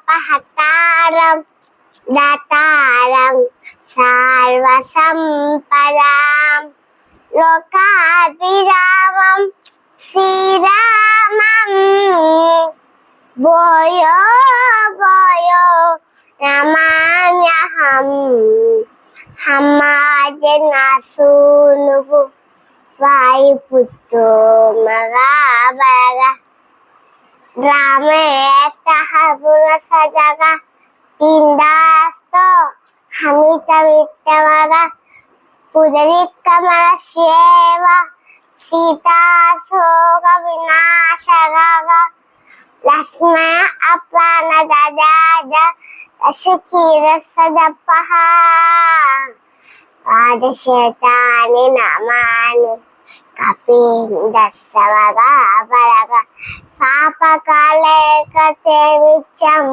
ఆపదామపహర్తారం దాతారం సర్వసంపదాం లోకాభిరామం శ్రీరామం భూయో భూయో నమామ్యహం హమాజనసూనువు వాయుపుత్రో మహాబలగ రామేస్తః పునఃసజగ ఇందాస్తో హమిత విత్తమగ పుదరిక్కమలస్యేవ సీతాశోక వినాశగ లక్ష్మణ అప్రాణదదాజ దశకీరసదపః పాదశతాని నామాని కపీందస్సమగా బలగ పాపకాలేకతే విచ్చం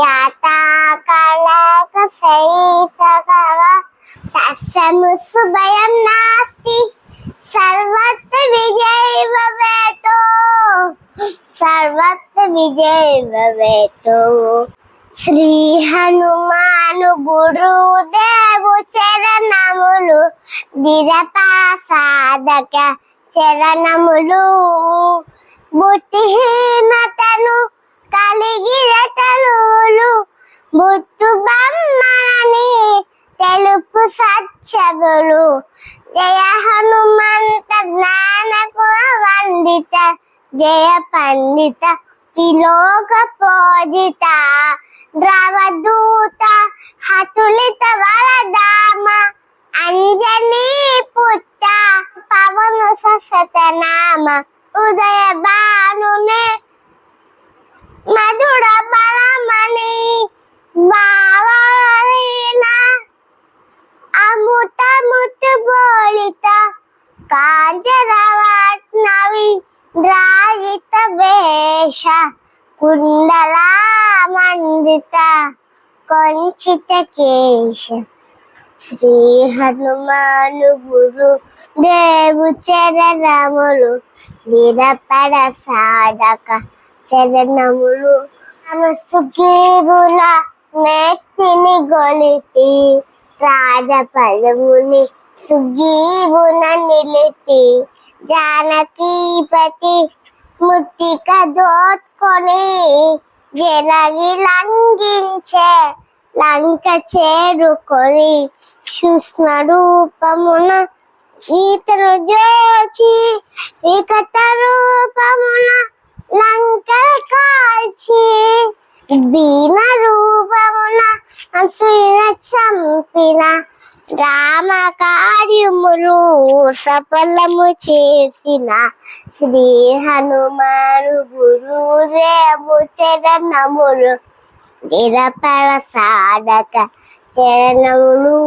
యాతాకాలేక సైసగ తస్సముసు భయం నాస్తి సర్వత్ర విజయ భవేతో సర్వత్ర విజయ భవేతో శ్రీ హనుమాను గురుదేవు చరణములు దిరపాసాదక చరణములు బుద్ధిహీనతను కలిగిరతలు బుద్ధు బొమ్మని తెలుపు సత్యములు జయ హనుమంత జ్ఞానకు వందిత జయ పండిత త్రిలోక పూజిత ద్రవదూత హతులిత వరదామ అంజనీ పుత్ర పవన సతనామ ఉదయ భానునే మధుర బలమణి భావలీల అమృత ముతు బోళిత కాంచరవట్నవి రాజిత వేష కుండల మండిత కొంచిత కేశ శ్రీ హనుమాను గురు దేవు చరణములు నిరపర సాధక చరణములు సుఖీబుల మెత్తిని గొలిపి రాజపదముని సుగీవున నిలిపి జానకీపతి ముత్తిక దోత్కొని జలగి లంఘించే లంక చేరుకొని కృష్ణ రూపమున సీతను జోచి వికట రూపమున లంకల కాల్చి భీమ రూపమున అసురుల చంపిన రామ కార్యములు సఫలము చేసిన శ్రీ హనుమాను గురుదేవు చరణములు నిరపర సాధక చరణములు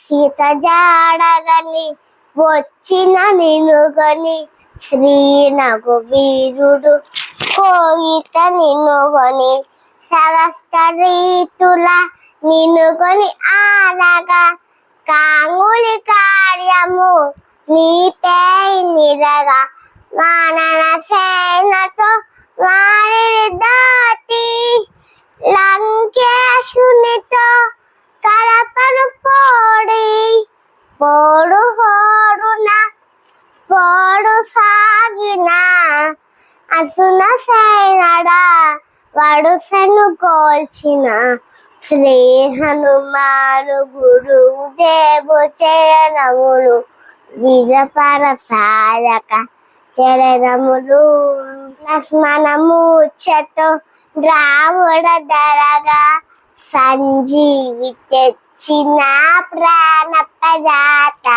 సీత జాడగని వచ్చిన నినుగని శ్రీ రఘువీరుడు కోగిట నినుగని సహస్ర రీతుల నినుగని ఆరగా కాంగులి కార్యము నీపై నిరగా వానర సేనతో వారిని దాటి లంకేశునితో కలపను పోడి పోడు హోరున పోడు సాగిన అసున సేనడా వడుసను కోల్చిన శ్రీ హనుమాను గురుదేవు చరణములు నిరపర సాధక చరణములు లక్ష్మణ మూర్ఛతో రాముడ దరగా సంజీవి తెచ్చిన ప్రాణ పదాత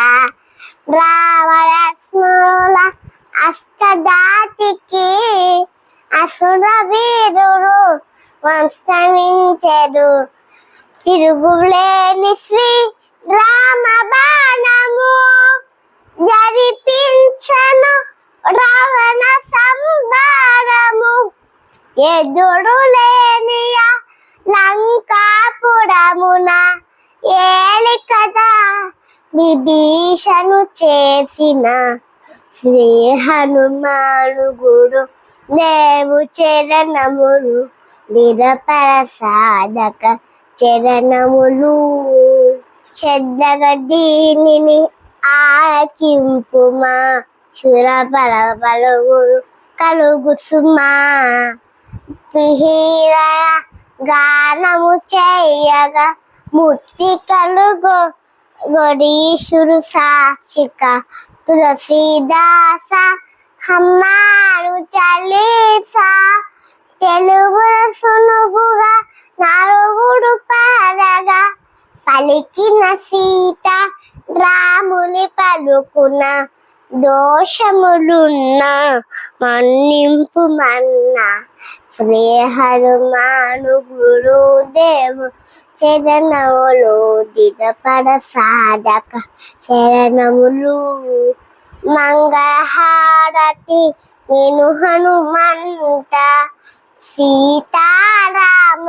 రామలక్ష్మణుల అష్టదాతికి అసుర వీరుడు వంశమించెడు తిరుగులేని శ్రీ రామ బాణము జరిపించను రావణ సంబారము ఎదురు లేనియ లంకాపురమున ఏలి కదా విభీషణు చేసిన శ్రీ హనుమాను గురు దేవు చరణములు నిరపర సాధక చరణములు శ్రద్ధగా దీనిని ఆలకింపుమా శురపర పలుగురు కలుగు సుమా పిహిర గానము చేయగా ముక్తి కలుగు గొడీశురు సాక్షిక తులసీదాస హమ్మారు చాలీసా తెలుగు సునుగుగా నలుగుడు పారగా పలికిన సీత రాముని పలుకున దోషములున్న మన్నింపు మన్న శ్రీ హనుమాను గురుదేవు చరణములు దినపడ సాధక చరణములు మంగళహారతి నేను హనుమంత సీతారామ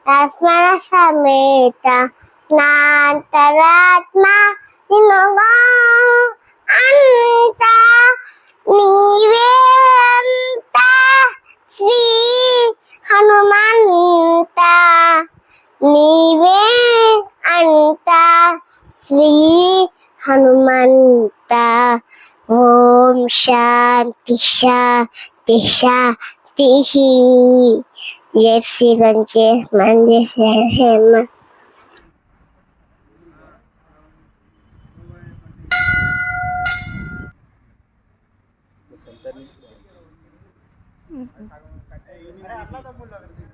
లక్ష్మణ సమేత నాంతరాత్మ నిన్నుగా అంత నీవే అంత శ్రీ హనుమంత నీవే అంత శ్రీ హనుమంత ఓం శాంతి శాంతి శాంతి జై శ్రీరామ్ జయ మంజ హేమ అట్లా తమ్ముళ్ళు